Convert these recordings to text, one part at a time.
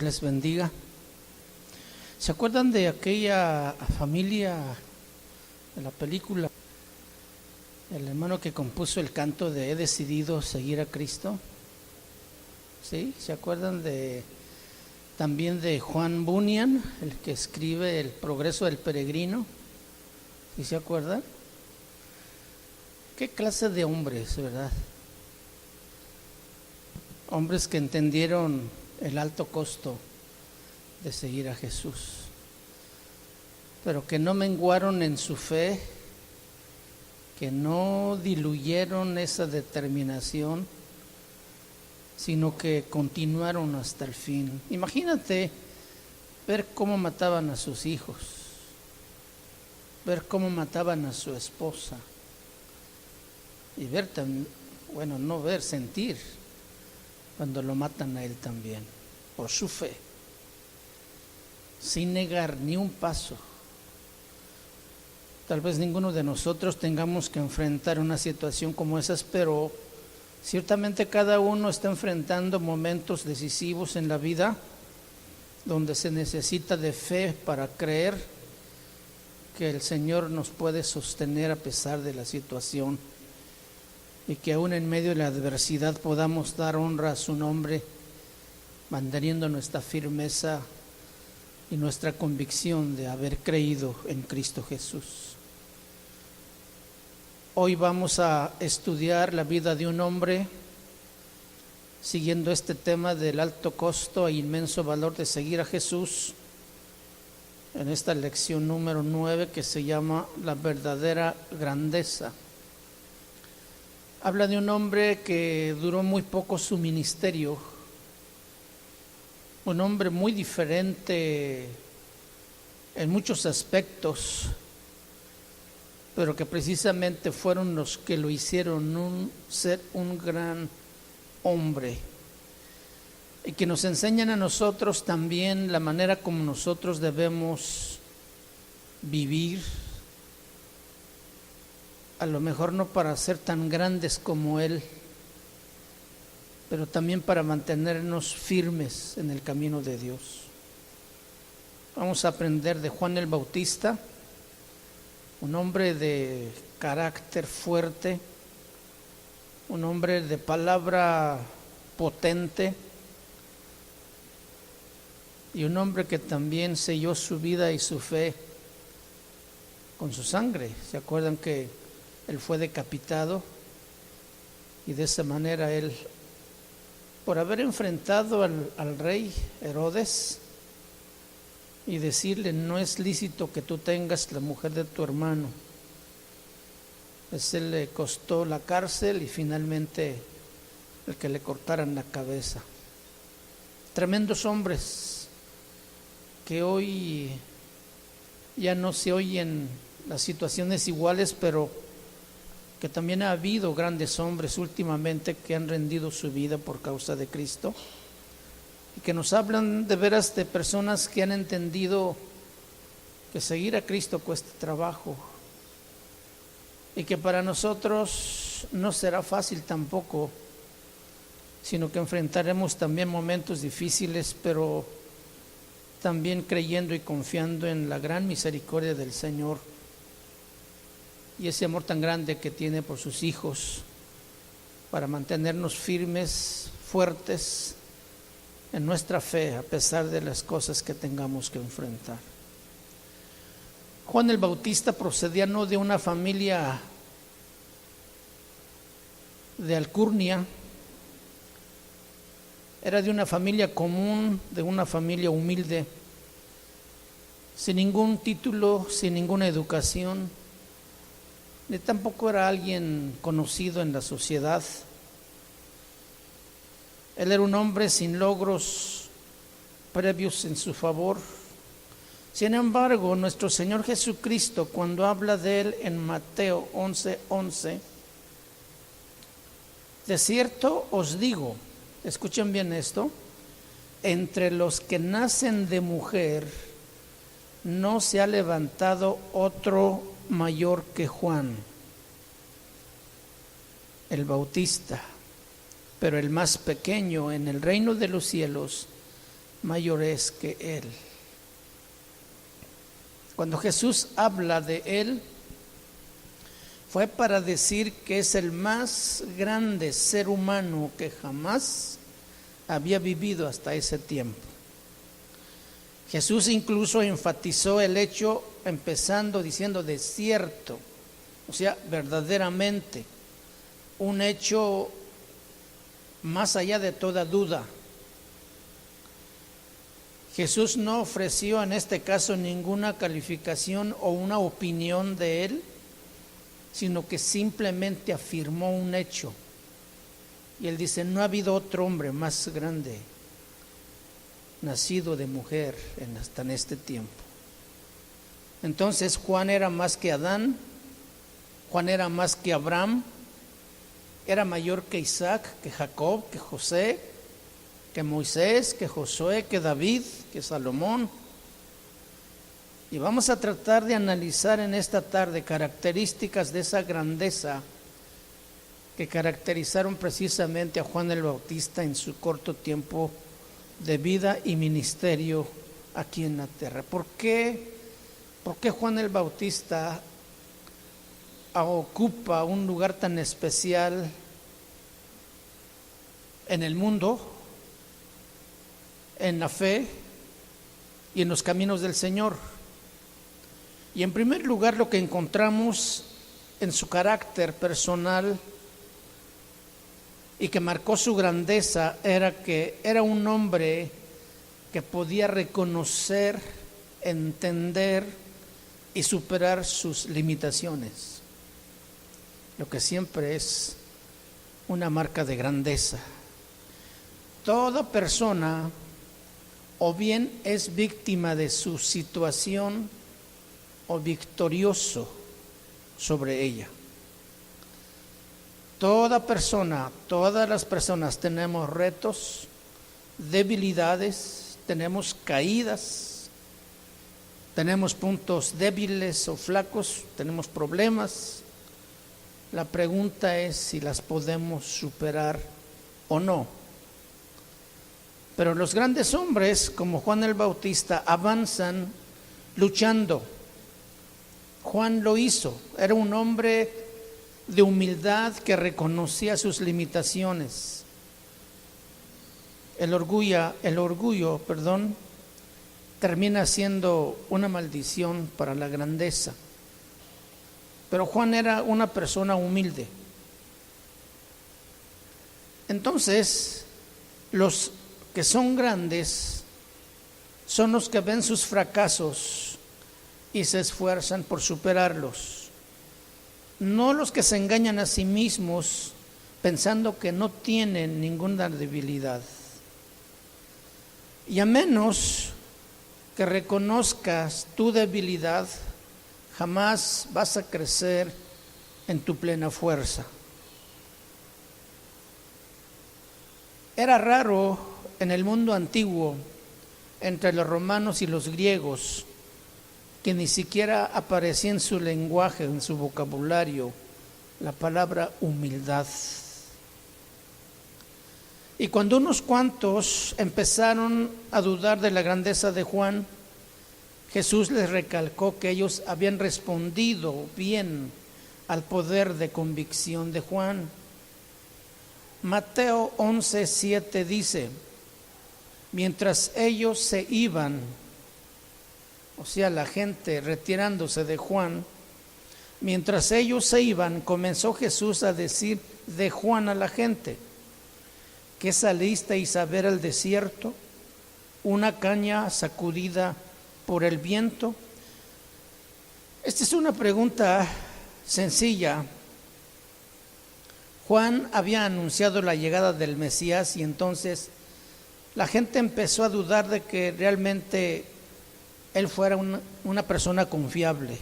Les bendiga. ¿Se acuerdan de aquella familia de la película? El hermano que compuso el canto de He decidido seguir a Cristo. ¿Sí? ¿Se acuerdan también de Juan Bunyan, el que escribe El progreso del peregrino? ¿Sí se acuerdan? ¿Qué clase de hombres, verdad? Hombres que entendieron el alto costo de seguir a Jesús, pero que no menguaron en su fe, que no diluyeron esa determinación, sino que continuaron hasta el fin. Imagínate ver cómo mataban a sus hijos, ver cómo mataban a su esposa, y ver también, no ver, sentir cuando lo matan a él también, por su fe, sin negar ni un paso. Tal vez ninguno de nosotros tengamos que enfrentar una situación como esas, pero ciertamente cada uno está enfrentando momentos decisivos en la vida donde se necesita de fe para creer que el Señor nos puede sostener a pesar de la situación, y que aún en medio de la adversidad podamos dar honra a su nombre, manteniendo nuestra firmeza y nuestra convicción de haber creído en Cristo Jesús. Hoy vamos a estudiar la vida de un hombre, siguiendo este tema del alto costo e inmenso valor de seguir a Jesús, en esta lección número 9 que se llama La verdadera grandeza. Habla de un hombre que duró muy poco su ministerio, un hombre muy diferente en muchos aspectos, pero que precisamente fueron los que lo hicieron ser un gran hombre, y que nos enseñan a nosotros también la manera como nosotros debemos vivir. A lo mejor no para ser tan grandes como Él, pero también para mantenernos firmes en el camino de Dios. Vamos a aprender de Juan el Bautista, un hombre de carácter fuerte, un hombre de palabra potente, y un hombre que también selló su vida y su fe con su sangre. ¿Se acuerdan que él fue decapitado? Y de esa manera él, por haber enfrentado al rey Herodes y decirle: no es lícito que tú tengas la mujer de tu hermano, pues él le costó la cárcel y finalmente el que le cortaran la cabeza. Tremendos hombres que hoy ya no se oyen las situaciones iguales, pero que también ha habido grandes hombres últimamente que han rendido su vida por causa de Cristo, y que nos hablan de veras de personas que han entendido que seguir a Cristo cuesta trabajo, y que para nosotros no será fácil tampoco, sino que enfrentaremos también momentos difíciles, pero también creyendo y confiando en la gran misericordia del Señor y ese amor tan grande que tiene por sus hijos, para mantenernos firmes, fuertes en nuestra fe a pesar de las cosas que tengamos que enfrentar. Juan el Bautista procedía no de una familia de alcurnia, era de una familia común, de una familia humilde, sin ningún título, sin ninguna educación, ni tampoco era alguien conocido en la sociedad. Él era un hombre sin logros previos en su favor. Sin embargo, nuestro Señor Jesucristo, cuando habla de él en Mateo 11:11, de cierto os digo, escuchen bien esto, entre los que nacen de mujer no se ha levantado otro mayor que Juan el Bautista, pero el más pequeño en el reino de los cielos mayor es que Él. Cuando Jesús habla de Él, fue para decir que es el más grande ser humano que jamás había vivido hasta ese tiempo. Jesús incluso enfatizó el hecho empezando diciendo de cierto, o sea, verdaderamente, un hecho más allá de toda duda. Jesús no ofreció en este caso ninguna calificación o una opinión de Él, sino que simplemente afirmó un hecho. Y Él dice, no ha habido otro hombre más grande nacido de mujer hasta en este tiempo. Entonces Juan era más que Adán, Juan era más que Abraham, era mayor que Isaac, que Jacob, que José, que Moisés, que Josué, que David, que Salomón. Y vamos a tratar de analizar en esta tarde características de esa grandeza que caracterizaron precisamente a Juan el Bautista en su corto tiempo de vida y ministerio aquí en la tierra. ¿Por qué Juan el Bautista ocupa un lugar tan especial en el mundo, en la fe y en los caminos del Señor? Y en primer lugar, lo que encontramos en su carácter personal y que marcó su grandeza era que era un hombre que podía reconocer, entender y superar sus limitaciones, lo que siempre es una marca de grandeza. Toda persona o bien es víctima de su situación o victorioso sobre ella. Todas las personas tenemos retos, debilidades, tenemos caídas, tenemos puntos débiles o flacos, tenemos problemas. La pregunta es si las podemos superar o no. Pero los grandes hombres, como Juan el Bautista, avanzan luchando. Juan lo hizo, era un hombre de humildad que reconocía sus limitaciones. El orgullo, termina siendo una maldición para la grandeza. Pero Juan era una persona humilde. Entonces, los que son grandes son los que ven sus fracasos y se esfuerzan por superarlos. No los que se engañan a sí mismos pensando que no tienen ninguna debilidad. Y a menos que reconozcas tu debilidad, jamás vas a crecer en tu plena fuerza. Era raro en el mundo antiguo, entre los romanos y los griegos, que ni siquiera aparecía en su lenguaje, en su vocabulario, la palabra humildad. Y cuando unos cuantos empezaron a dudar de la grandeza de Juan, Jesús les recalcó que ellos habían respondido bien al poder de convicción de Juan. Mateo 11:7 dice, mientras ellos se iban, o sea, la gente retirándose de Juan, mientras ellos se iban, comenzó Jesús a decir de Juan a la gente: ¿qué salisteis a ver al desierto? ¿Una caña sacudida por el viento? Esta es una pregunta sencilla. Juan había anunciado la llegada del Mesías y entonces la gente empezó a dudar de que realmente él fuera una persona confiable.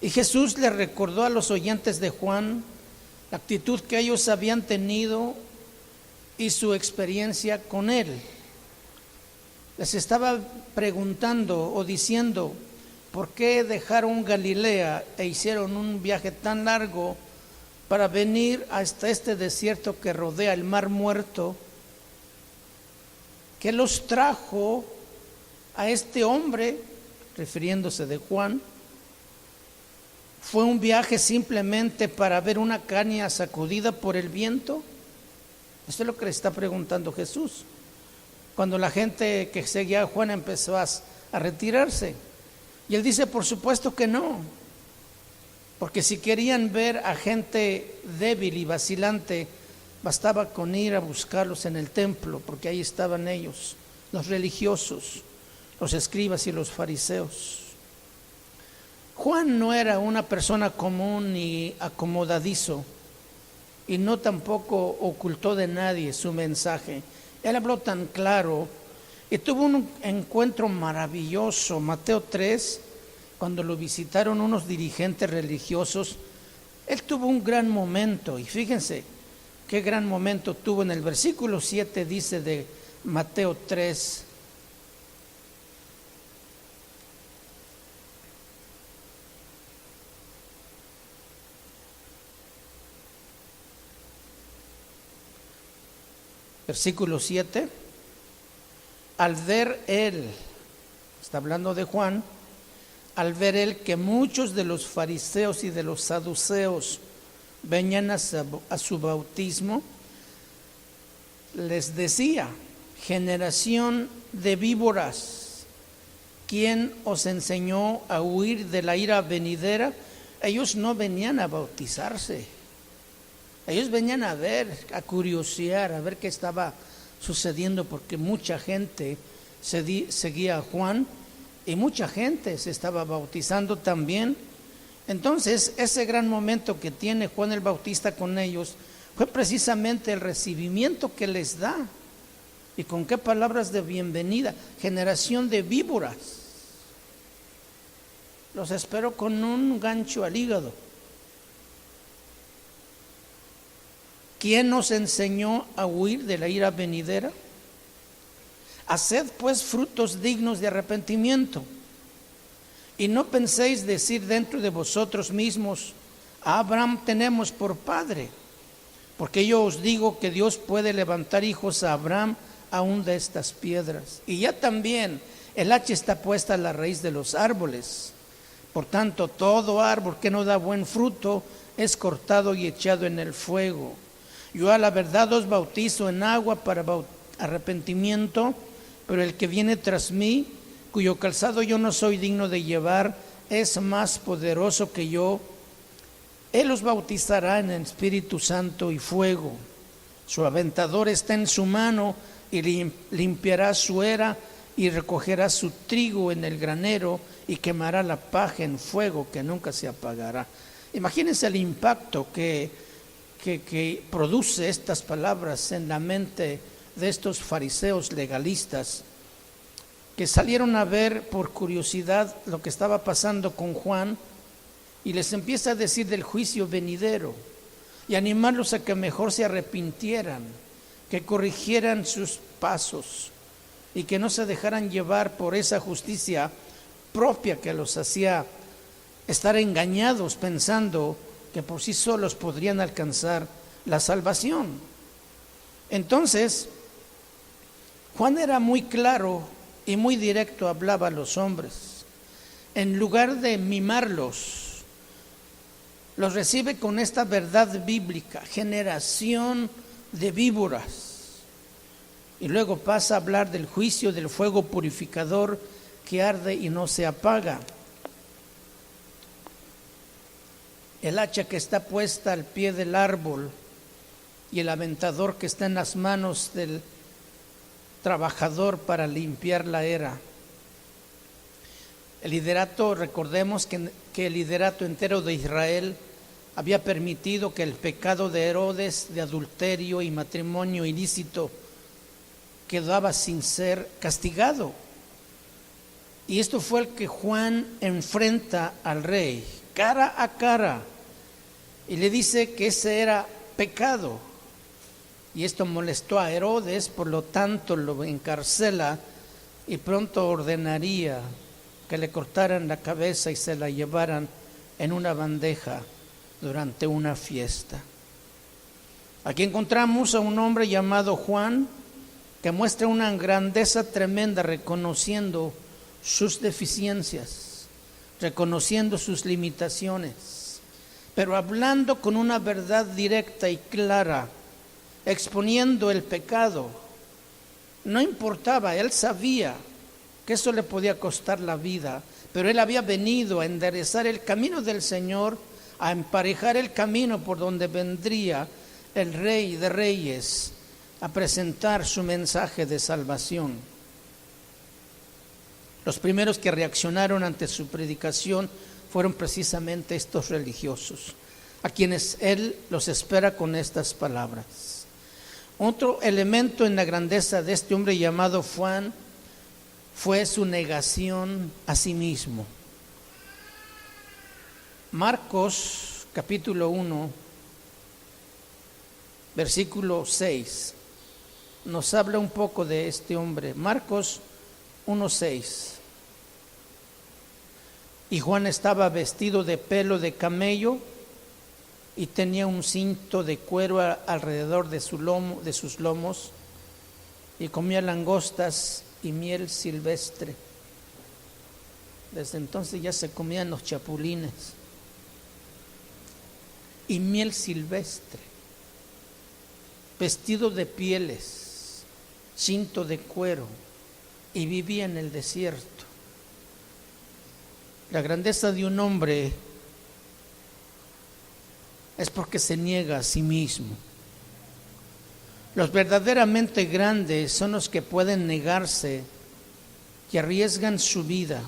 Y Jesús le recordó a los oyentes de Juan la actitud que ellos habían tenido y su experiencia con él. Les estaba preguntando o diciendo, ¿por qué dejaron Galilea e hicieron un viaje tan largo para venir hasta este desierto que rodea el Mar Muerto? que los trajo a este hombre, refiriéndose de Juan. ¿Fue un viaje simplemente para ver una caña sacudida por el viento? Eso es lo que le está preguntando Jesús. Cuando la gente que seguía a Juan empezó a retirarse. Y él dice, por supuesto que no. Porque si querían ver a gente débil y vacilante, bastaba con ir a buscarlos en el templo, porque ahí estaban ellos, los religiosos, los escribas y los fariseos. Juan no era una persona común ni acomodadizo, y no tampoco ocultó de nadie su mensaje. Él habló tan claro y tuvo un encuentro maravilloso. Mateo 3, cuando lo visitaron unos dirigentes religiosos, él tuvo un gran momento. Y fíjense qué gran momento tuvo. En el versículo 7 dice de Mateo 3: versículo 7, al ver él, está hablando de Juan, al ver él que muchos de los fariseos y de los saduceos venían a su bautismo, les decía: generación de víboras, ¿quién os enseñó a huir de la ira venidera? Ellos no venían a bautizarse. Ellos venían a ver, a curiosear, a ver qué estaba sucediendo, porque mucha gente seguía a Juan y mucha gente se estaba bautizando también. Entonces, ese gran momento que tiene Juan el Bautista con ellos fue precisamente el recibimiento que les da. ¿Y con qué palabras de bienvenida? Generación de víboras. Los esperó con un gancho al hígado. ¿Quién nos enseñó a huir de la ira venidera? Haced pues frutos dignos de arrepentimiento. Y no penséis decir dentro de vosotros mismos: a Abraham tenemos por padre. Porque yo os digo que Dios puede levantar hijos a Abraham aún de estas piedras. Y ya también el hacha está puesta a la raíz de los árboles. Por tanto, todo árbol que no da buen fruto es cortado y echado en el fuego. Yo a la verdad os bautizo en agua para arrepentimiento, pero el que viene tras mí, cuyo calzado yo no soy digno de llevar, es más poderoso que yo. Él os bautizará en el Espíritu Santo y fuego. Su aventador está en su mano y limpiará su era y recogerá su trigo en el granero y quemará la paja en fuego que nunca se apagará. Imagínense el impacto que produce estas palabras en la mente de estos fariseos legalistas, que salieron a ver por curiosidad lo que estaba pasando con Juan, y les empieza a decir del juicio venidero y animarlos a que mejor se arrepintieran, que corrigieran sus pasos y que no se dejaran llevar por esa justicia propia que los hacía estar engañados pensando que por sí solos podrían alcanzar la salvación. Entonces, Juan era muy claro y muy directo, hablaba a los hombres. En lugar de mimarlos, los recibe con esta verdad bíblica: generación de víboras. Y luego pasa a hablar del juicio del fuego purificador que arde y no se apaga. El hacha que está puesta al pie del árbol y el aventador que está en las manos del trabajador para limpiar la era. El liderato, recordemos que el liderato entero de Israel había permitido que el pecado de Herodes de adulterio y matrimonio ilícito quedaba sin ser castigado. Y esto fue el que Juan enfrenta al rey cara a cara y le dice que ese era pecado. Y esto molestó a Herodes, por lo tanto lo encarcela y pronto ordenaría que le cortaran la cabeza y se la llevaran en una bandeja durante una fiesta. Aquí encontramos a un hombre llamado Juan, que muestra una grandeza tremenda reconociendo sus deficiencias, reconociendo sus limitaciones, pero hablando con una verdad directa y clara, exponiendo el pecado. No importaba, él sabía que eso le podía costar la vida, pero él había venido a enderezar el camino del Señor, a emparejar el camino por donde vendría el Rey de Reyes, a presentar su mensaje de salvación. Los primeros que reaccionaron ante su predicación fueron precisamente estos religiosos, a quienes él los espera con estas palabras. Otro elemento en la grandeza de este hombre llamado Juan fue su negación a sí mismo. Marcos capítulo 1, versículo 6, nos habla un poco de este hombre. Marcos 1:6. Y Juan estaba vestido de pelo de camello y tenía un cinto de cuero alrededor de sus lomos, y comía langostas y miel silvestre. Desde entonces ya se comían los chapulines y miel silvestre, vestido de pieles, cinto de cuero, y vivía en el desierto. La grandeza de un hombre es porque se niega a sí mismo. Los verdaderamente grandes son los que pueden negarse y arriesgan su vida.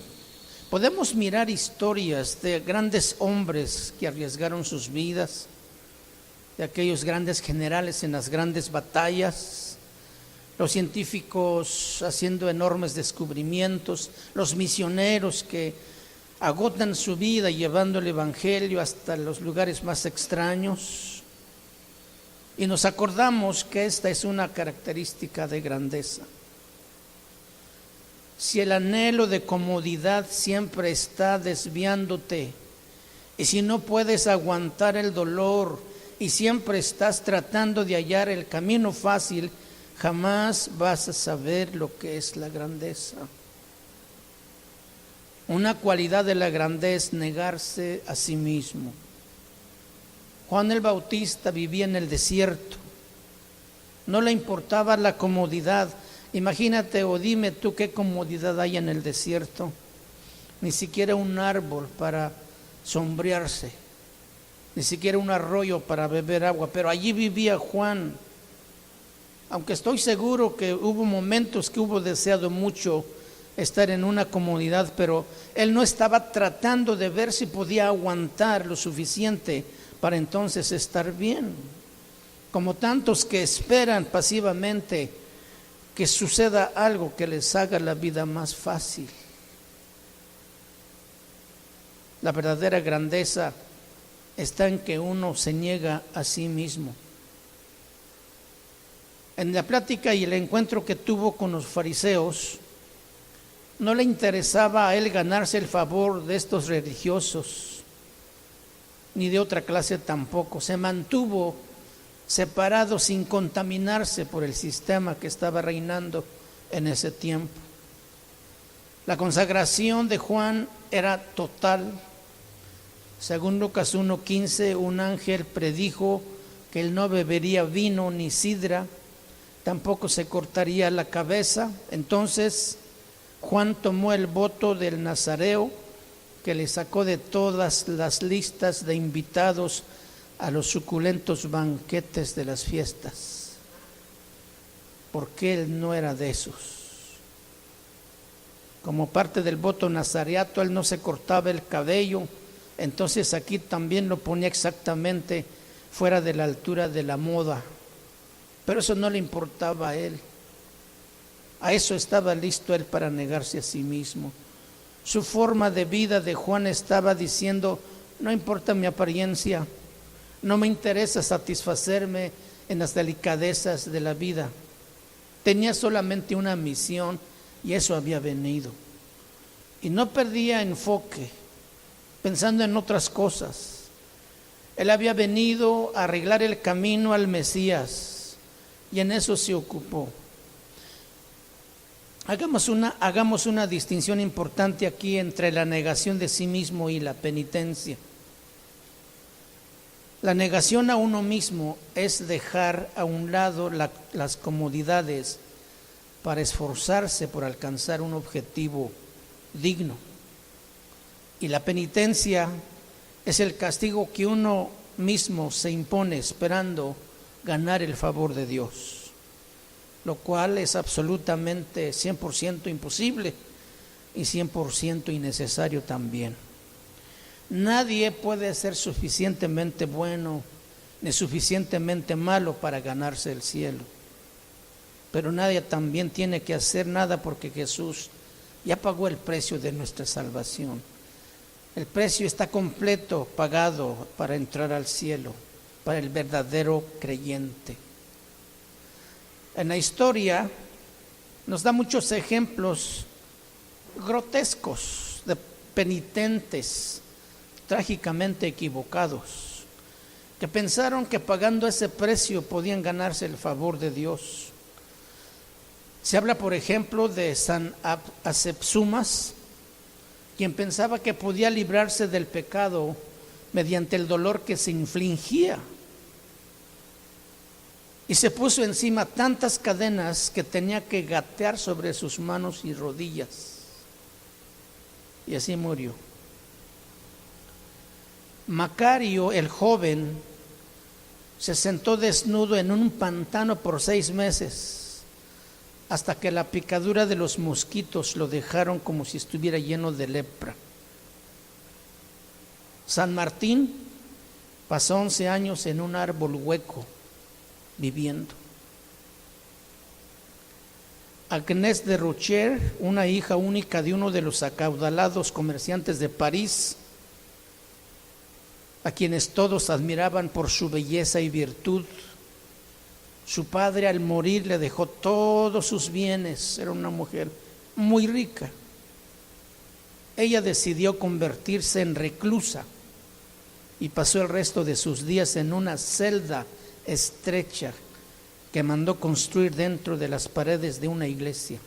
Podemos mirar historias de grandes hombres que arriesgaron sus vidas, de aquellos grandes generales en las grandes batallas, los científicos haciendo enormes descubrimientos, los misioneros que agotan su vida llevando el evangelio hasta los lugares más extraños. Y nos acordamos que esta es una característica de grandeza. Si el anhelo de comodidad siempre está desviándote, y si no puedes aguantar el dolor y siempre estás tratando de hallar el camino fácil, jamás vas a saber lo que es la grandeza. Una cualidad de la grandeza es negarse a sí mismo. Juan el Bautista vivía en el desierto. No le importaba la comodidad. Imagínate o dime tú qué comodidad hay en el desierto. Ni siquiera un árbol para sombrearse, ni siquiera un arroyo para beber agua. Pero allí vivía Juan. Aunque estoy seguro que hubo momentos que hubo deseado mucho estar en una comodidad, pero él no estaba tratando de ver si podía aguantar lo suficiente para entonces estar bien. Como tantos que esperan pasivamente que suceda algo que les haga la vida más fácil. La verdadera grandeza está en que uno se niega a sí mismo. En la plática y el encuentro que tuvo con los fariseos, no le interesaba a él ganarse el favor de estos religiosos, ni de otra clase tampoco. Se mantuvo separado sin contaminarse por el sistema que estaba reinando en ese tiempo. La consagración de Juan era total. Según Lucas 1:15, un ángel predijo que él no bebería vino ni sidra, tampoco se cortaría la cabeza. Entonces Juan tomó el voto del nazareo, que le sacó de todas las listas de invitados a los suculentos banquetes de las fiestas, porque él no era de esos. Como parte del voto nazareato, él no se cortaba el cabello. Entonces aquí también lo ponía exactamente fuera de la altura de la moda, pero eso no le importaba a él. A eso estaba listo él para negarse a sí mismo. Su forma de vida de Juan estaba diciendo: no importa mi apariencia, no me interesa satisfacerme en las delicadezas de la vida. Tenía solamente una misión y eso había venido. Y no perdía enfoque pensando en otras cosas. Él había venido a arreglar el camino al Mesías y en eso se ocupó. Hagamos una distinción importante aquí entre la negación de sí mismo y la penitencia. La negación a uno mismo es dejar a un lado las comodidades para esforzarse por alcanzar un objetivo digno. Y la penitencia es el castigo que uno mismo se impone esperando ganar el favor de Dios, lo cual es absolutamente 100% imposible y 100% innecesario también. Nadie puede ser suficientemente bueno ni suficientemente malo para ganarse el cielo. Pero nadie también tiene que hacer nada porque Jesús ya pagó el precio de nuestra salvación. El precio está completo, pagado para entrar al cielo, para el verdadero creyente. En la historia nos da muchos ejemplos grotescos de penitentes trágicamente equivocados, que pensaron que pagando ese precio podían ganarse el favor de Dios. Se habla, por ejemplo, de San Asepsumas, quien pensaba que podía librarse del pecado mediante el dolor que se infligía. Y se puso encima tantas cadenas que tenía que gatear sobre sus manos y rodillas. Y así murió. Macario, el joven, se sentó desnudo en un pantano por 6 meses, hasta que la picadura de los mosquitos lo dejaron como si estuviera lleno de lepra. San Martín pasó 11 años en un árbol hueco, viviendo. Agnès de Rocher, una hija única de uno de los acaudalados comerciantes de París, a quienes todos admiraban por su belleza y virtud. Su padre al morir le dejó todos sus bienes, era una mujer muy rica. Ella decidió convertirse en reclusa y pasó el resto de sus días en una celda estrecha que mandó construir dentro de las paredes de una iglesia.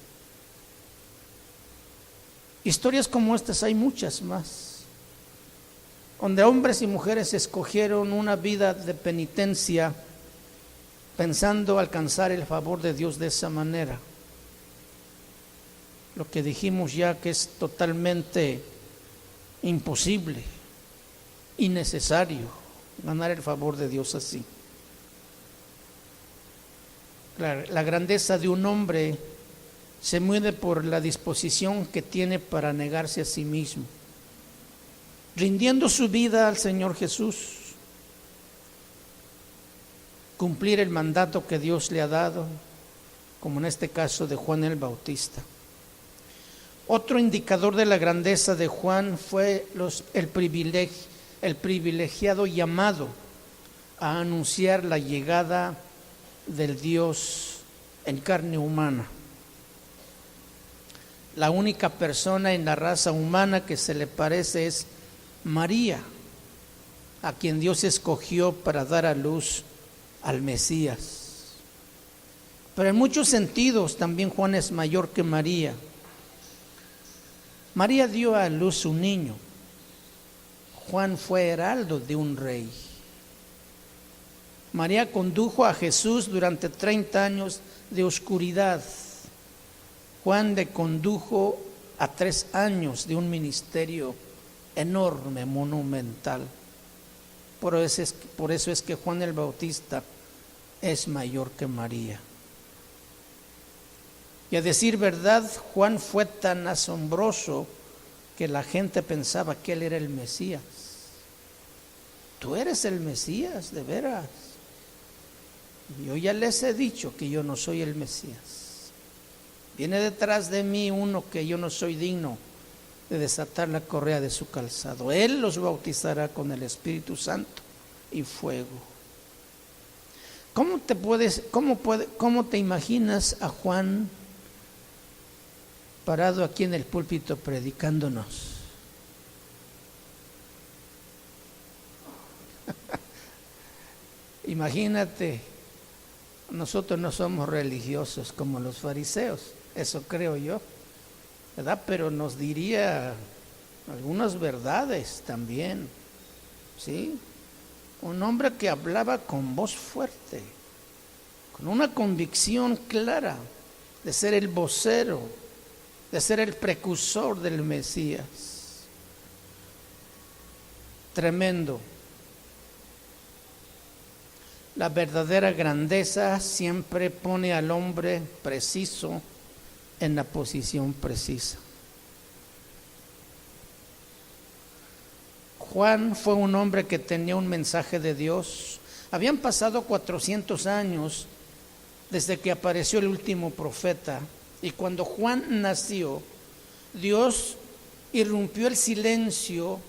Historias como estas hay muchas más, donde hombres y mujeres escogieron una vida de penitencia pensando alcanzar el favor de Dios de esa manera. Lo que dijimos ya que es totalmente imposible, innecesario ganar el favor de Dios así. La grandeza de un hombre se mide por la disposición que tiene para negarse a sí mismo, rindiendo su vida al Señor Jesús, cumplir el mandato que Dios le ha dado, como en este caso de Juan el Bautista. Otro indicador de la grandeza de Juan fue el privilegiado llamado a anunciar la llegada del Dios en carne humana. La única persona en la raza humana que se le parece es María, a quien Dios escogió para dar a luz al Mesías. Pero en muchos sentidos también Juan es mayor que María. María dio a luz un niño. Juan fue heraldo de un rey. María condujo a Jesús durante 30 años de oscuridad. Juan le condujo a 3 años de un ministerio enorme, monumental. Por eso es que Juan el Bautista es mayor que María. Y a decir verdad, Juan fue tan asombroso que la gente pensaba que él era el Mesías. Tú eres el Mesías, de veras. Yo ya les he dicho que yo no soy el Mesías. Viene detrás de mí uno que yo no soy digno de desatar la correa de su calzado. Él los bautizará con el Espíritu Santo y fuego. ¿Cómo te imaginas a Juan parado aquí en el púlpito predicándonos? Imagínate, nosotros no somos religiosos como los fariseos. eso creo yo, ¿verdad? Pero nos diría algunas verdades también, ¿sí? Un hombre que hablaba con voz fuerte, con una convicción clara de ser el vocero, de ser el precursor del Mesías. Tremendo. La verdadera grandeza siempre pone al hombre preciso en la posición precisa. Juan fue un hombre que tenía un mensaje de Dios. Habían pasado 400 años desde que apareció el último profeta, y cuando Juan nació, Dios irrumpió el silencio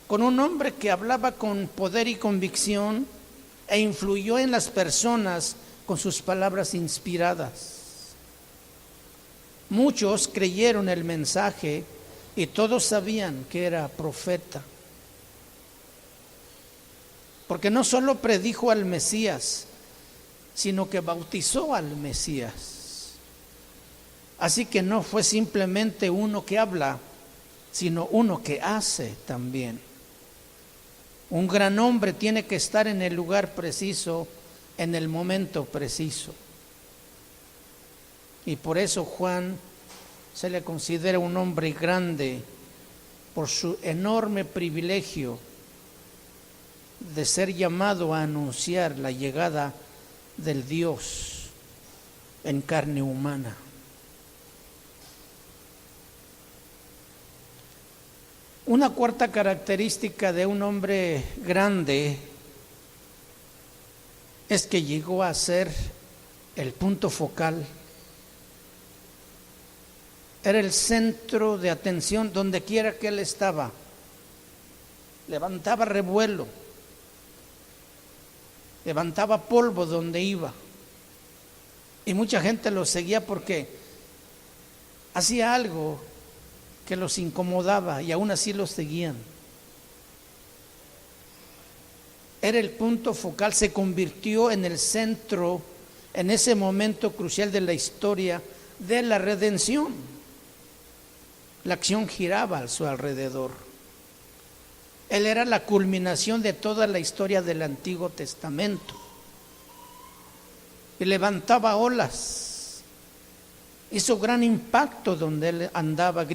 con un hombre que hablaba con poder y convicción e influyó en las personas con sus palabras inspiradas. Muchos creyeron el mensaje y todos sabían que era profeta, porque no solo predijo al Mesías, sino que bautizó al Mesías. Así que no fue simplemente uno que habla, sino uno que hace también. Un gran hombre tiene que estar en el lugar preciso, en el momento preciso. Y por eso Juan se le considera un hombre grande por su enorme privilegio de ser llamado a anunciar la llegada del Dios en carne humana. Una cuarta característica de un hombre grande es que llegó a ser el punto focal. Era el centro de atención donde quiera que él estaba. Levantaba revuelo, levantaba polvo donde iba. Y mucha gente lo seguía porque hacía algo que los incomodaba y aún así los seguían. Era el punto focal, se convirtió en el centro en ese momento crucial de la historia de la redención. La acción giraba a su alrededor. Él era la culminación de toda la historia del Antiguo Testamento. Y levantaba olas. Hizo gran impacto donde él andaba.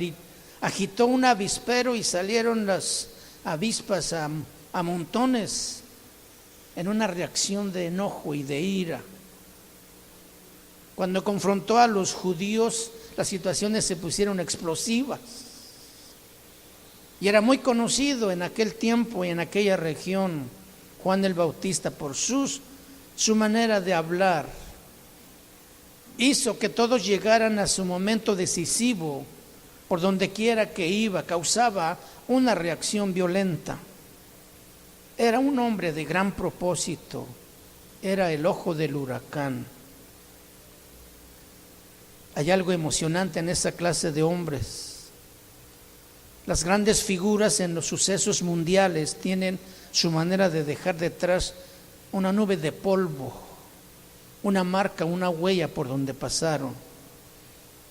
Agitó un avispero y salieron las avispas a montones en una reacción de enojo y de ira. Cuando confrontó a los judíos, las situaciones se pusieron explosivas. Y era muy conocido en aquel tiempo y en aquella región Juan el Bautista por su manera de hablar. Hizo que todos llegaran a su momento decisivo por donde quiera que iba, causaba una reacción violenta. Era un hombre de gran propósito, era el ojo del huracán. Hay algo emocionante en esa clase de hombres. Las grandes figuras en los sucesos mundiales tienen su manera de dejar detrás una nube de polvo, una marca, una huella por donde pasaron.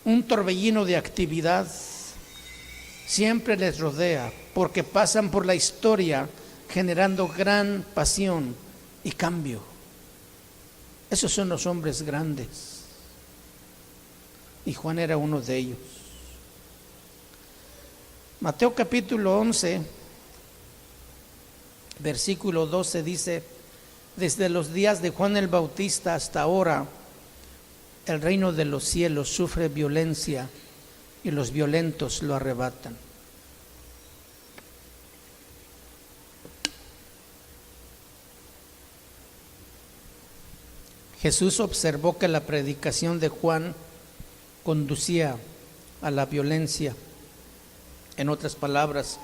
Un torbellino de actividad siempre les rodea porque pasan por la historia generando gran pasión y cambio. Esos son los hombres grandes. Y Juan era uno de ellos. Mateo capítulo 11, versículo 12 dice: desde los días de Juan el Bautista hasta ahora, el reino de los cielos sufre violencia y los violentos lo arrebatan. Jesús observó que la predicación de Juan conducía a la violencia. En otras palabras,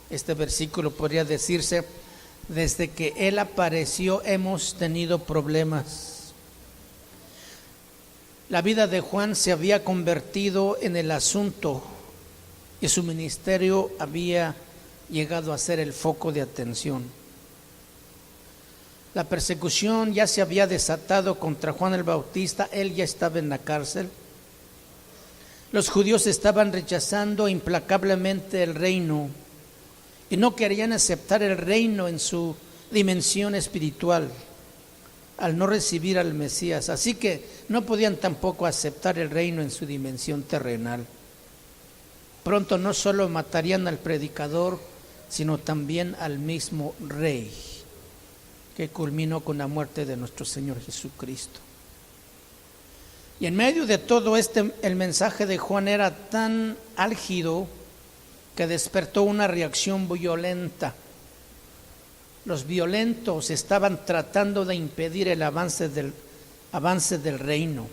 este versículo podría decirse: desde que Él apareció hemos tenido problemas. La vida de Juan se había convertido en el asunto y su ministerio había llegado a ser el foco de atención. La persecución ya se había desatado contra Juan el Bautista, él ya estaba en la cárcel. Los judíos estaban rechazando implacablemente el reino y no querían aceptar el reino en su dimensión espiritual al no recibir al Mesías. Así que no podían tampoco aceptar el reino en su dimensión terrenal. Pronto no solo matarían al predicador, sino también al mismo rey, que culminó con la muerte de nuestro Señor Jesucristo. Y en medio de todo el mensaje de Juan era tan álgido que despertó una reacción violenta. Los violentos estaban tratando de impedir el avance del reino.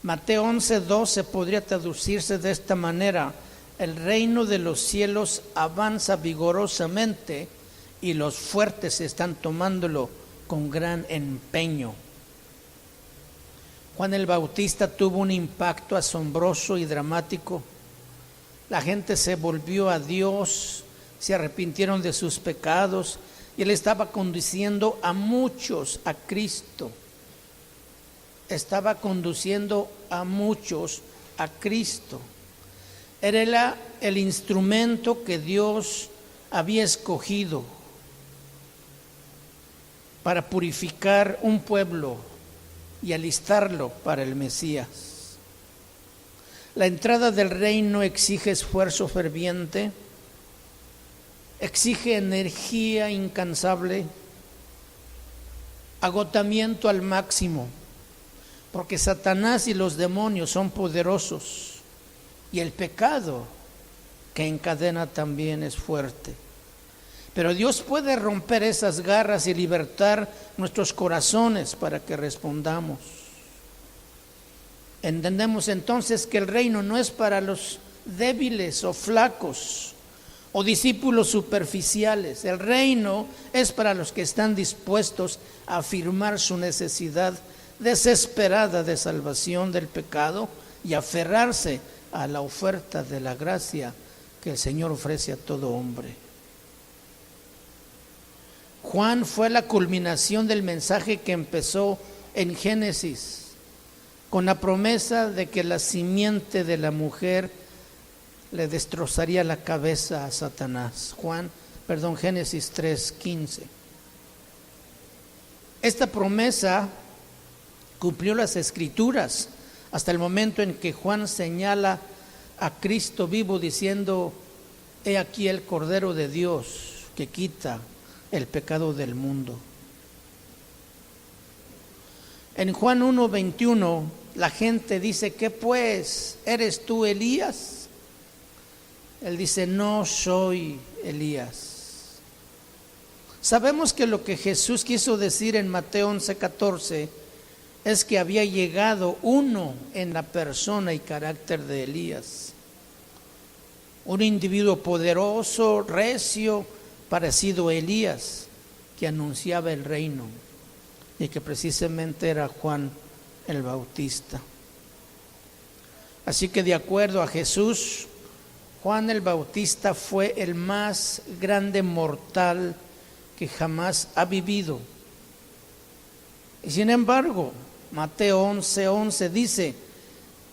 Mateo 11:12 podría traducirse de esta manera: el reino de los cielos avanza vigorosamente y los fuertes están tomándolo con gran empeño. Juan el Bautista tuvo un impacto asombroso y dramático. La gente se volvió a Dios, se arrepintieron de sus pecados y él estaba conduciendo a muchos a Cristo. Estaba conduciendo a muchos a Cristo. Era el instrumento que Dios había escogido para purificar un pueblo y alistarlo para el Mesías. La entrada del reino exige esfuerzo ferviente, exige energía incansable, agotamiento al máximo, porque Satanás y los demonios son poderosos y el pecado que encadena también es fuerte. Pero Dios puede romper esas garras y libertar nuestros corazones para que respondamos. Entendemos entonces que el reino no es para los débiles o flacos o discípulos superficiales. El reino es para los que están dispuestos a afirmar su necesidad desesperada de salvación del pecado y aferrarse a la oferta de la gracia que el Señor ofrece a todo hombre. Juan fue la culminación del mensaje que empezó en Génesis, con la promesa de que la simiente de la mujer le destrozaría la cabeza a Satanás. Génesis 3:15. Esta promesa cumplió las Escrituras hasta el momento en que Juan señala a Cristo vivo diciendo: he aquí el Cordero de Dios que quita el pecado del mundo. En Juan 1:21 la gente dice: ¿qué pues? ¿Eres tú Elías? Él dice: no soy Elías. Sabemos que lo que Jesús quiso decir en Mateo 11:14 es que había llegado uno en la persona y carácter de Elías, un individuo poderoso, recio, parecido a Elías, que anunciaba el reino y que precisamente era Juan el Bautista. Así que de acuerdo a Jesús, Juan el Bautista fue el más grande mortal que jamás ha vivido. Y sin embargo, Mateo 11:11 dice: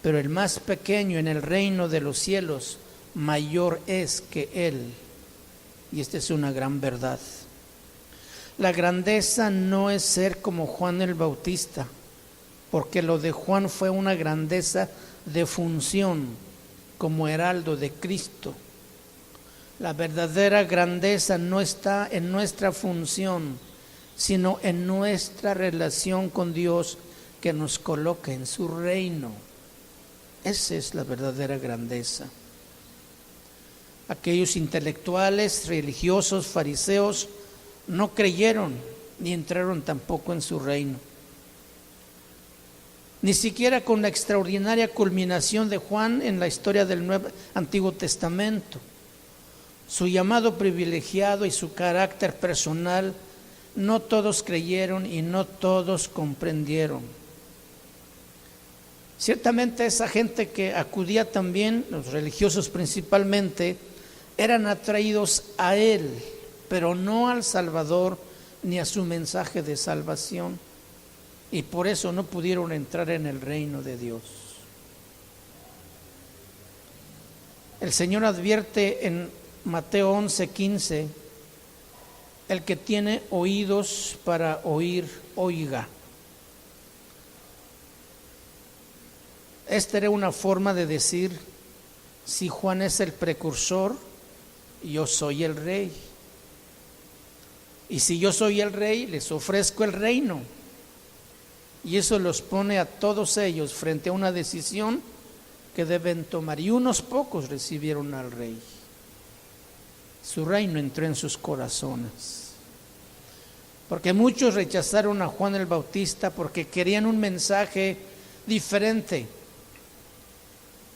pero el más pequeño en el reino de los cielos mayor es que él. Y esta es una gran verdad. La grandeza no es ser como Juan el Bautista, porque lo de Juan fue una grandeza de función como heraldo de Cristo. La verdadera grandeza no está en nuestra función, sino en nuestra relación con Dios que nos coloca en su reino. Esa es la verdadera grandeza. Aquellos intelectuales, religiosos, fariseos, no creyeron ni entraron tampoco en su reino. Ni siquiera con la extraordinaria culminación de Juan en la historia del Antiguo Testamento. Su llamado privilegiado y su carácter personal, no todos creyeron y no todos comprendieron. Ciertamente esa gente que acudía también, los religiosos principalmente, eran atraídos a él, pero no al Salvador ni a su mensaje de salvación, y por eso no pudieron entrar en el reino de Dios. El Señor advierte en Mateo 11:15, el que tiene oídos para oír, oiga. Esta era una forma de decir, si Juan es el precursor, yo soy el rey. Y si yo soy el rey, les ofrezco el reino. Y eso los pone a todos ellos frente a una decisión que deben tomar. Y unos pocos recibieron al rey. Su reino entró en sus corazones. Porque muchos rechazaron a Juan el Bautista porque querían un mensaje diferente.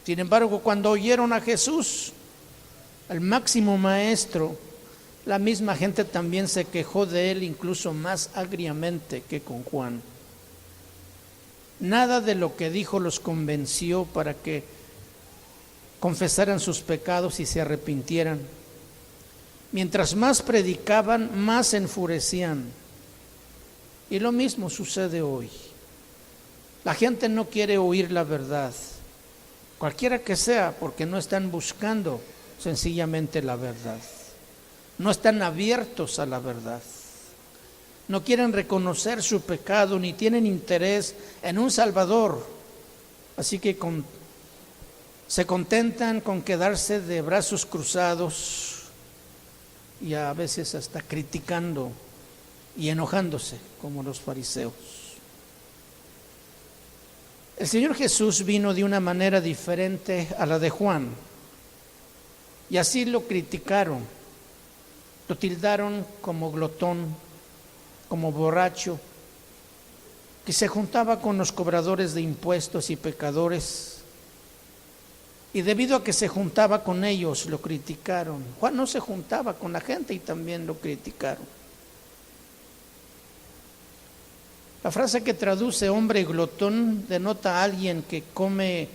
Sin embargo, cuando oyeron a Jesús, al máximo maestro, la misma gente también se quejó de él, incluso más agriamente que con Juan. Nada de lo que dijo los convenció para que confesaran sus pecados y se arrepintieran. Mientras más predicaban, más se enfurecían. Y lo mismo sucede hoy. La gente no quiere oír la verdad, cualquiera que sea, porque no están buscando sencillamente la verdad. No están abiertos a la verdad. No quieren reconocer su pecado, ni tienen interés en un Salvador. Así que se contentan con quedarse de brazos cruzados y a veces hasta criticando y enojándose como los fariseos. El Señor Jesús vino de una manera diferente a la de Juan y así lo criticaron, lo tildaron como glotón, como borracho, que se juntaba con los cobradores de impuestos y pecadores. Y debido a que se juntaba con ellos, lo criticaron. Juan no se juntaba con la gente y también lo criticaron. La frase que traduce hombre glotón denota a alguien que come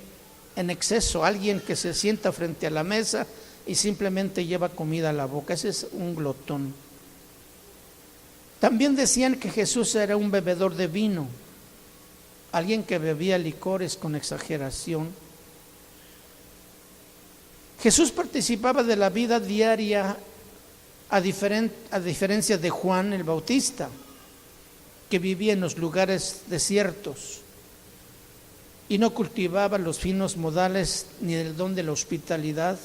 en exceso, alguien que se sienta frente a la mesa y simplemente lleva comida a la boca. Ese es un glotón. También decían que Jesús era un bebedor de vino, alguien que bebía licores con exageración. Jesús participaba de la vida diaria a diferencia de Juan el Bautista, que vivía en los lugares desiertos y no cultivaba los finos modales ni el don de la hospitalidad.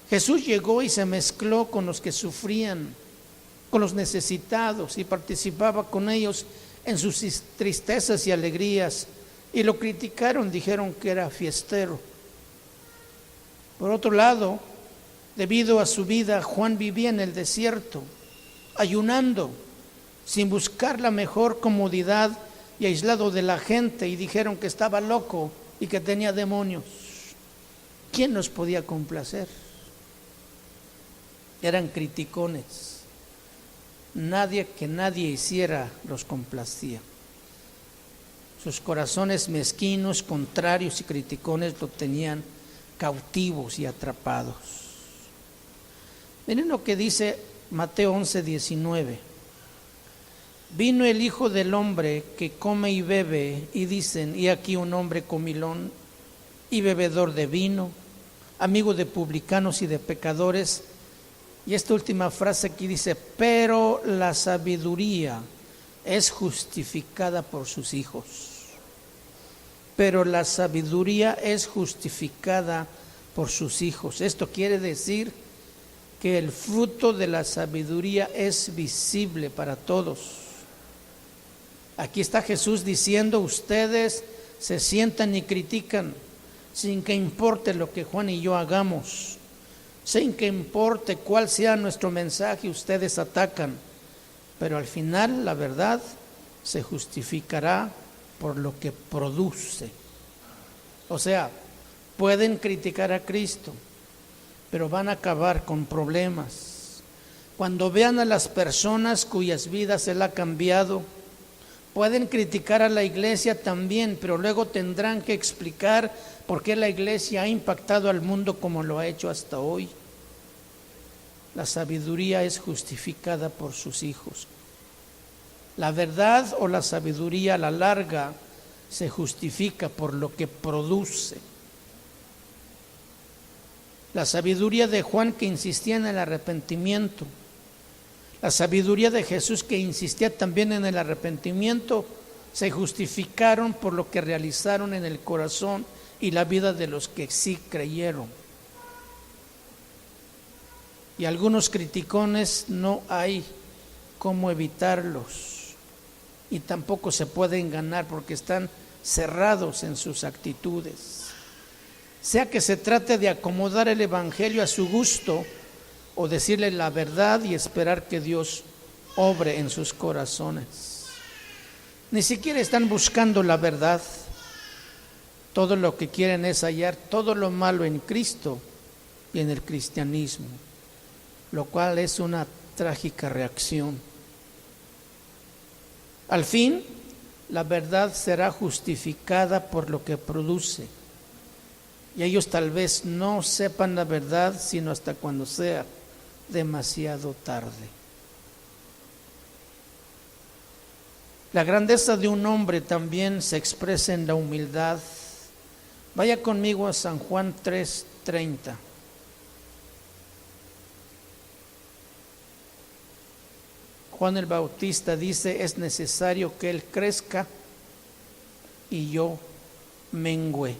Jesús llegó y se mezcló con los que sufrían, con los necesitados, y participaba con ellos en sus tristezas y alegrías, y lo criticaron, dijeron que era fiestero. Por otro lado, debido a su vida, Juan vivía en el desierto, ayunando, sin buscar la mejor comodidad y aislado de la gente, y dijeron que estaba loco y que tenía demonios. ¿Quién los podía complacer? Eran criticones. Nadie hiciera los complacía. Sus corazones mezquinos, contrarios y criticones lo tenían cautivos y atrapados. Miren lo que dice Mateo 11:19. Vino el Hijo del Hombre que come y bebe, y dicen, y aquí un hombre comilón y bebedor de vino, amigo de publicanos y de pecadores. Y esta última frase aquí dice, pero la sabiduría es justificada por sus hijos. Pero la sabiduría es justificada por sus hijos. Esto quiere decir que el fruto de la sabiduría es visible para todos. Aquí está Jesús diciendo, ustedes se sientan y critican sin que importe lo que Juan y yo hagamos. Sin que importe cuál sea nuestro mensaje, ustedes atacan, pero al final la verdad se justificará por lo que produce. O sea, pueden criticar a Cristo, pero van a acabar con problemas. Cuando vean a las personas cuyas vidas Él ha cambiado, pueden criticar a la iglesia también, pero luego tendrán que explicar por qué la iglesia ha impactado al mundo como lo ha hecho hasta hoy. La sabiduría es justificada por sus hijos. La verdad o la sabiduría a la larga se justifica por lo que produce. La sabiduría de Juan que insistía en el arrepentimiento. La sabiduría de Jesús que insistía también en el arrepentimiento, se justificaron por lo que realizaron en el corazón y la vida de los que sí creyeron. Y algunos criticones no hay cómo evitarlos y tampoco se pueden ganar porque están cerrados en sus actitudes. Sea que se trate de acomodar el evangelio a su gusto o decirle la verdad y esperar que Dios obre en sus corazones. Ni siquiera están buscando la verdad. Todo lo que quieren es hallar todo lo malo en Cristo y en el cristianismo, lo cual es una trágica reacción. Al fin, la verdad será justificada por lo que produce. Y ellos tal vez no sepan la verdad sino hasta cuando sea demasiado tarde. La grandeza de un hombre también se expresa en la humildad. Vaya conmigo a San Juan 3:30. Juan el Bautista dice: es necesario que Él crezca y yo mengüe.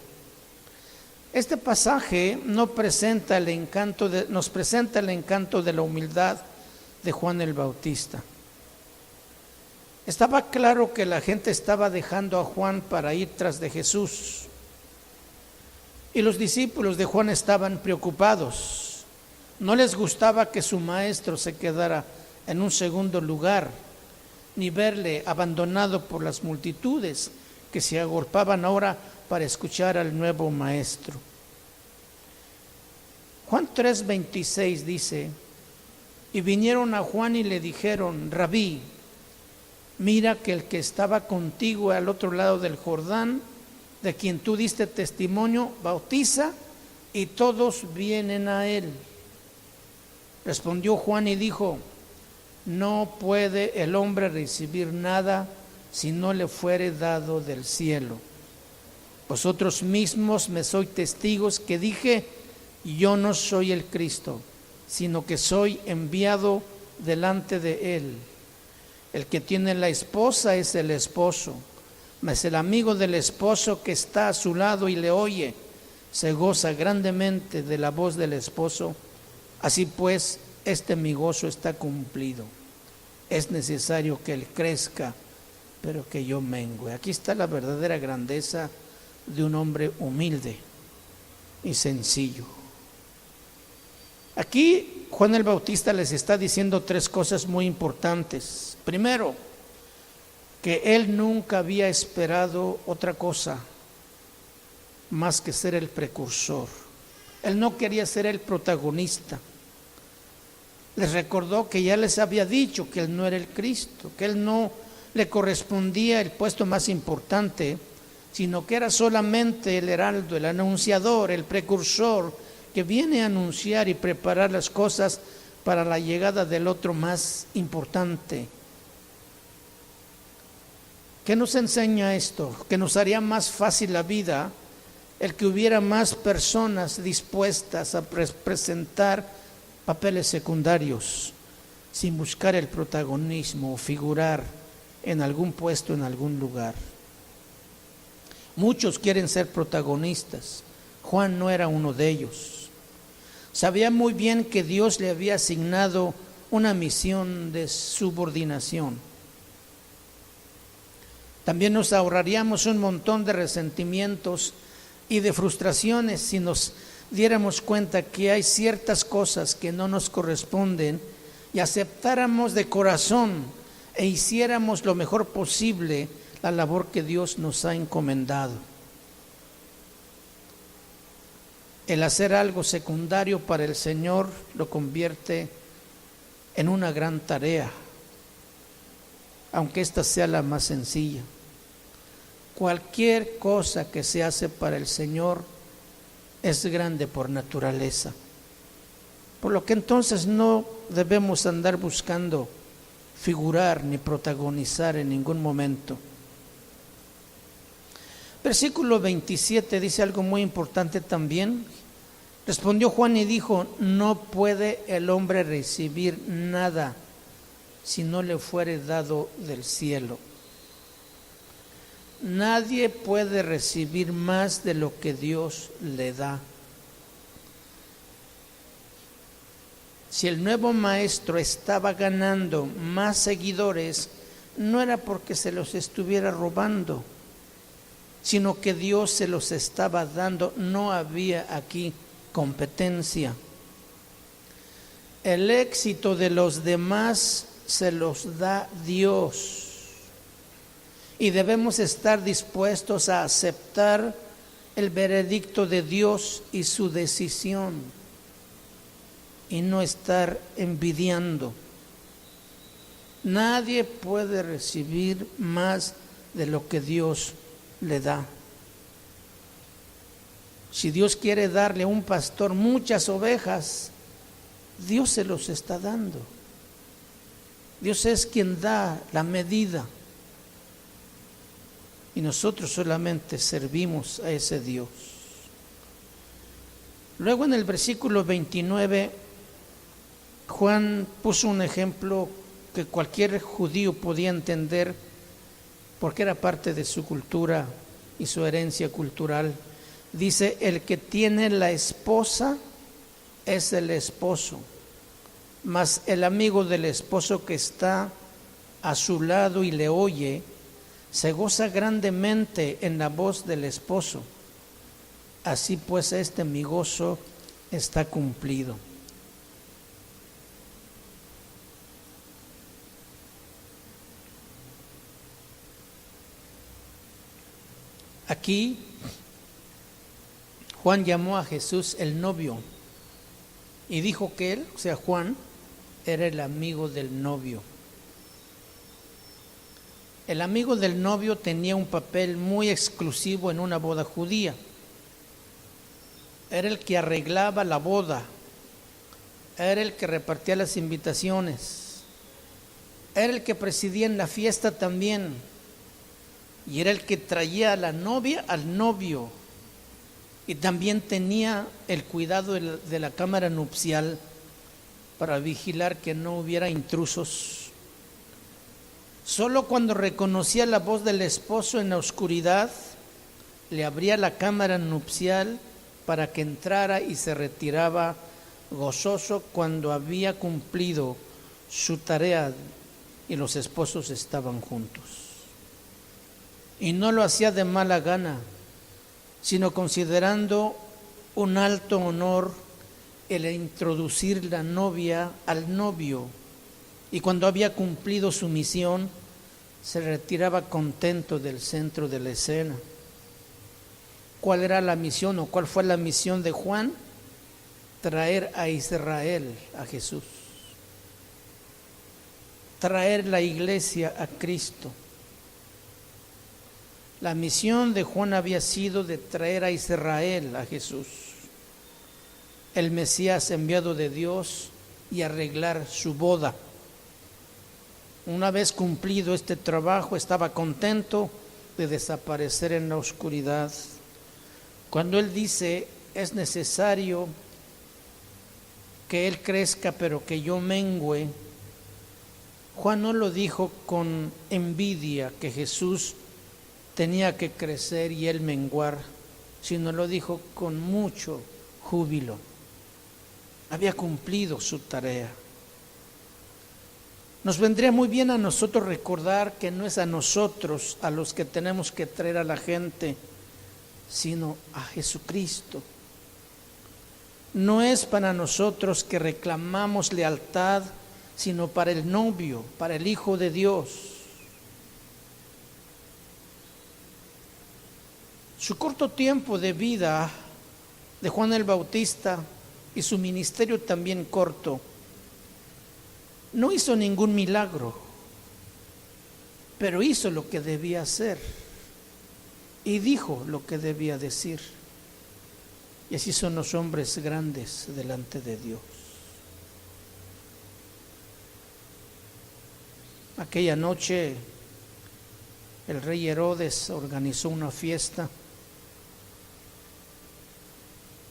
Este pasaje nos presenta el encanto de la humildad de Juan el Bautista. Estaba claro que la gente estaba dejando a Juan para ir tras de Jesús. Y los discípulos de Juan estaban preocupados. No les gustaba que su maestro se quedara en un segundo lugar, ni verle abandonado por las multitudes que se agolpaban ahora para escuchar al nuevo maestro. Juan 3:26 dice: y vinieron a Juan y le dijeron: Rabí, mira que el que estaba contigo al otro lado del Jordán, de quien tú diste testimonio, bautiza, y todos vienen a él. Respondió Juan y dijo: no puede el hombre recibir nada si no le fuere dado del cielo. Vosotros mismos me sois testigos que dije: yo no soy el Cristo, sino que soy enviado delante de él. El que tiene la esposa es el esposo, mas el amigo del esposo que está a su lado y le oye, se goza grandemente de la voz del esposo. Así pues, mi gozo está cumplido. Es necesario que Él crezca, pero que yo mengüe. Aquí está la verdadera grandeza de un hombre humilde y sencillo. Aquí Juan el Bautista les está diciendo tres cosas muy importantes. Primero, que él nunca había esperado otra cosa más que ser el precursor. Él no quería ser el protagonista. Les recordó que ya les había dicho que él no era el Cristo, que él no le correspondía el puesto más importante, sino que era solamente el heraldo, el anunciador, el precursor, que viene a anunciar y preparar las cosas para la llegada del otro más importante. ¿Qué nos enseña esto? Que nos haría más fácil la vida el que hubiera más personas dispuestas a presentar papeles secundarios sin buscar el protagonismo o figurar en algún puesto, en algún lugar. Muchos quieren ser protagonistas. Juan no era uno de ellos. Sabía muy bien que Dios le había asignado una misión de subordinación. También nos ahorraríamos un montón de resentimientos y de frustraciones si nos diéramos cuenta que hay ciertas cosas que no nos corresponden y aceptáramos de corazón e hiciéramos lo mejor posible la labor que Dios nos ha encomendado. El hacer algo secundario para el Señor lo convierte en una gran tarea, aunque esta sea la más sencilla. Cualquier cosa que se hace para el Señor es grande por naturaleza. Por lo que entonces no debemos andar buscando figurar ni protagonizar en ningún momento. Versículo 27 dice algo muy importante también. Respondió Juan y dijo: no puede el hombre recibir nada si no le fuere dado del cielo. Nadie puede recibir más de lo que Dios le da. Si el nuevo maestro estaba ganando más seguidores, no era porque se los estuviera robando, sino que Dios se los estaba dando. No había aquí competencia. El éxito de los demás se los da Dios. Y debemos estar dispuestos a aceptar el veredicto de Dios y su decisión, y no estar envidiando. Nadie puede recibir más de lo que Dios le da. Si Dios quiere darle a un pastor muchas ovejas, Dios se los está dando. Dios es quien da la medida. Y nosotros solamente servimos a ese Dios. Luego en el versículo 29, Juan puso un ejemplo que cualquier judío podía entender, porque era parte de su cultura y su herencia cultural. Dice: el que tiene la esposa es el esposo, mas el amigo del esposo que está a su lado y le oye, se goza grandemente en la voz del esposo. Así pues, mi gozo está cumplido. Aquí Juan llamó a Jesús el novio y dijo que él, o sea Juan, era el amigo del novio. El amigo del novio tenía un papel muy exclusivo en una boda judía. Era el que arreglaba la boda, era el que repartía las invitaciones, era el que presidía en la fiesta también, y era el que traía a la novia al novio, y también tenía el cuidado de la cámara nupcial para vigilar que no hubiera intrusos. Solo cuando reconocía la voz del esposo en la oscuridad, le abría la cámara nupcial para que entrara, y se retiraba gozoso cuando había cumplido su tarea y los esposos estaban juntos. Y no lo hacía de mala gana, sino considerando un alto honor el introducir la novia al novio. Y cuando había cumplido su misión, se retiraba contento del centro de la escena. ¿Cuál era la misión o cuál fue la misión de Juan? Traer a Israel a Jesús. Traer la iglesia a Cristo. La misión de Juan había sido de traer a Israel a Jesús, el Mesías enviado de Dios, y arreglar su boda. Una vez cumplido este trabajo, estaba contento de desaparecer en la oscuridad. Cuando él dice: es necesario que él crezca, pero que yo mengüe, Juan no lo dijo con envidia que Jesús tenía que crecer y él menguar, sino lo dijo con mucho júbilo. Había cumplido su tarea. Nos vendría muy bien a nosotros recordar que no es a nosotros a los que tenemos que traer a la gente, sino a Jesucristo. No es para nosotros que reclamamos lealtad, sino para el novio, para el Hijo de Dios. Su corto tiempo de vida de Juan el Bautista y su ministerio también corto, no hizo ningún milagro, pero hizo lo que debía hacer y dijo lo que debía decir. Y así son los hombres grandes delante de Dios. Aquella noche el rey Herodes organizó una fiesta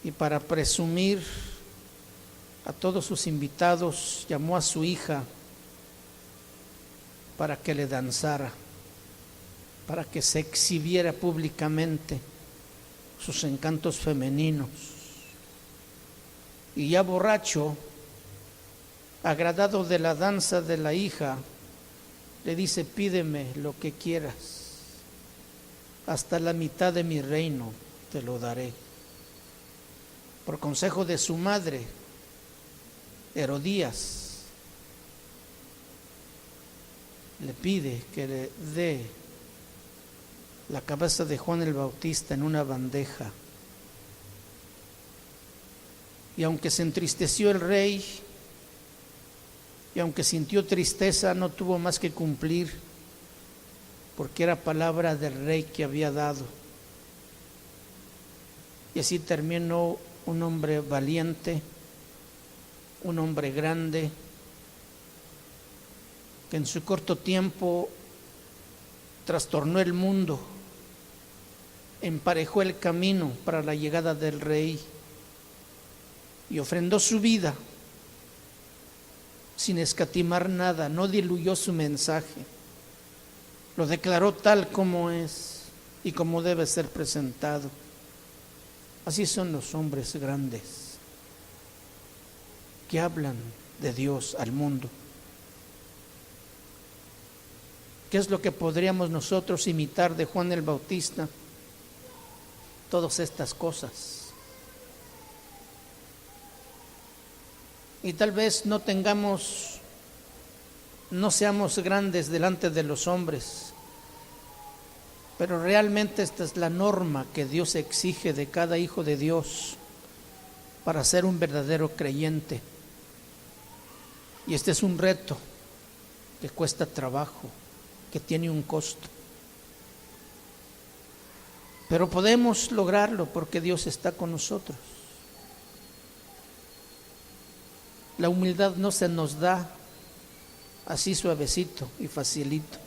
y para presumir a todos sus invitados llamó a su hija para que le danzara, para que se exhibiera públicamente sus encantos femeninos. Y ya borracho, agradado de la danza de la hija, le dice: pídeme lo que quieras, hasta la mitad de mi reino te lo daré. Por consejo de su madre, Herodías, le pide que le dé la cabeza de Juan el Bautista en una bandeja. Y aunque se entristeció el rey, y aunque sintió tristeza, no tuvo más que cumplir, porque era palabra del rey que había dado. Y así terminó un hombre valiente, un hombre grande, que en su corto tiempo trastornó el mundo, emparejó el camino para la llegada del rey y ofrendó su vida sin escatimar nada, no diluyó su mensaje, lo declaró tal como es y como debe ser presentado. Así son los hombres grandes que hablan de Dios al mundo. ¿Qué es lo que podríamos nosotros imitar de Juan el Bautista? Todas estas cosas. Y tal vez no seamos grandes delante de los hombres, pero realmente esta es la norma que Dios exige de cada hijo de Dios para ser un verdadero creyente. Y este es un reto que cuesta trabajo, que tiene un costo. Pero podemos lograrlo porque Dios está con nosotros. La humildad no se nos da así suavecito y facilito.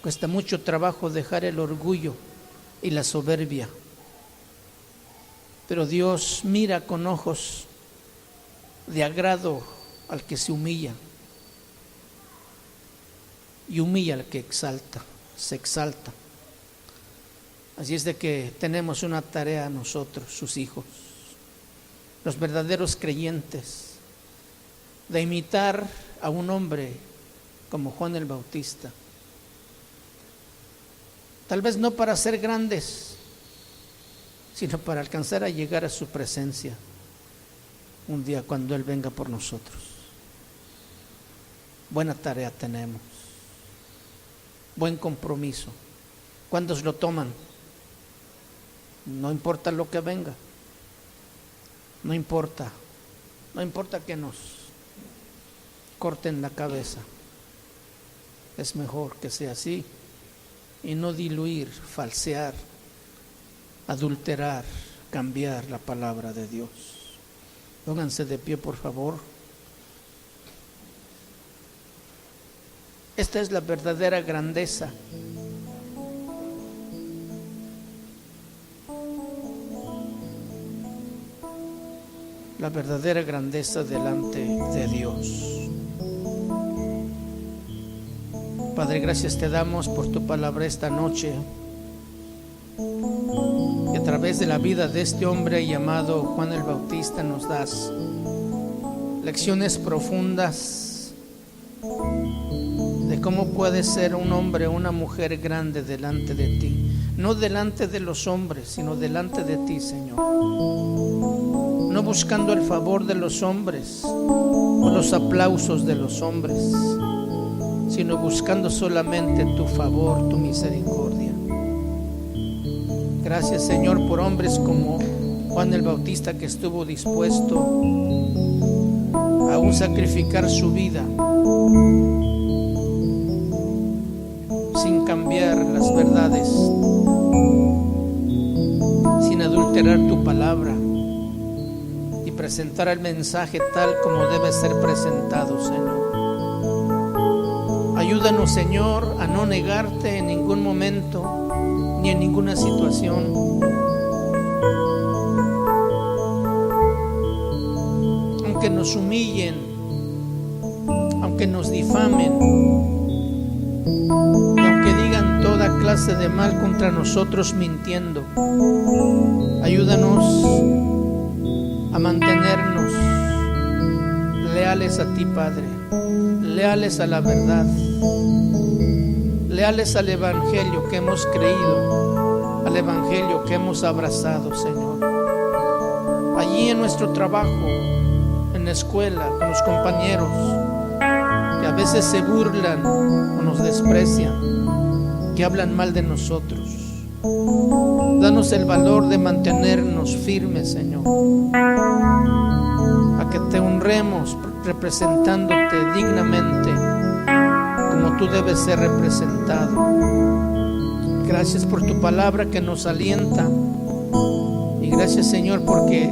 Cuesta mucho trabajo dejar el orgullo y la soberbia. Pero Dios mira con ojos de agrado al que se humilla y humilla al que se exalta. Así es de que tenemos una tarea nosotros, sus hijos, los verdaderos creyentes, de imitar a un hombre como Juan el Bautista. Tal vez no para ser grandes, sino para alcanzar a llegar a su presencia un día cuando Él venga por nosotros. Buena tarea tenemos, buen compromiso. ¿Cuántos lo toman? No importa lo que venga, no importa que nos corten la cabeza. Es mejor que sea así y no diluir, falsear, adulterar, cambiar la palabra de Dios. Pónganse de pie, por favor. Esta es la verdadera grandeza. La verdadera grandeza delante de Dios. Padre, gracias te damos por tu palabra esta noche. Y a través de la vida de este hombre llamado Juan el Bautista nos das lecciones profundas de cómo puede ser un hombre o una mujer grande delante de ti. No delante de los hombres, sino delante de ti, Señor. No buscando el favor de los hombres o los aplausos de los hombres, sino buscando solamente tu favor, tu misericordia. Gracias, Señor, por hombres como Juan el Bautista, que estuvo dispuesto a aún sacrificar su vida sin cambiar las verdades, sin adulterar tu palabra, y presentar el mensaje tal como debe ser presentado, Señor. Ayúdanos, Señor, a no negarte en ningún momento ni en ninguna situación, aunque nos humillen, aunque nos difamen, y aunque digan toda clase de mal contra nosotros mintiendo, ayúdanos a mantenernos leales a ti, Padre, leales a la verdad, leales al Evangelio que hemos creído, al Evangelio que hemos abrazado, Señor. Allí en nuestro trabajo, en la escuela, con los compañeros que a veces se burlan o nos desprecian, que hablan mal de nosotros, danos el valor de mantenernos firmes, Señor, a que te honremos representándote dignamente como tú debes ser representado. Gracias por tu palabra que nos alienta, y gracias, Señor, porque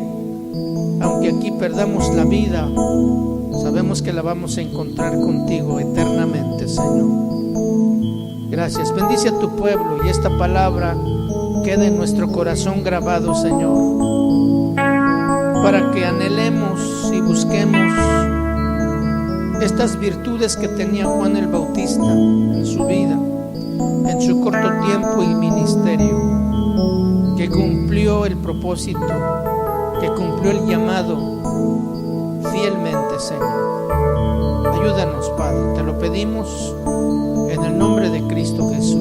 aunque aquí perdamos la vida, sabemos que la vamos a encontrar contigo eternamente, Señor. Gracias. Bendice a tu pueblo y esta palabra quede en nuestro corazón grabado, Señor, para que anhelemos y busquemos estas virtudes que tenía Juan el Bautista en su vida, en su corto tiempo y ministerio, que cumplió el propósito, que cumplió el llamado fielmente, Señor. Ayúdanos, Padre, te lo pedimos en el nombre de Cristo Jesús.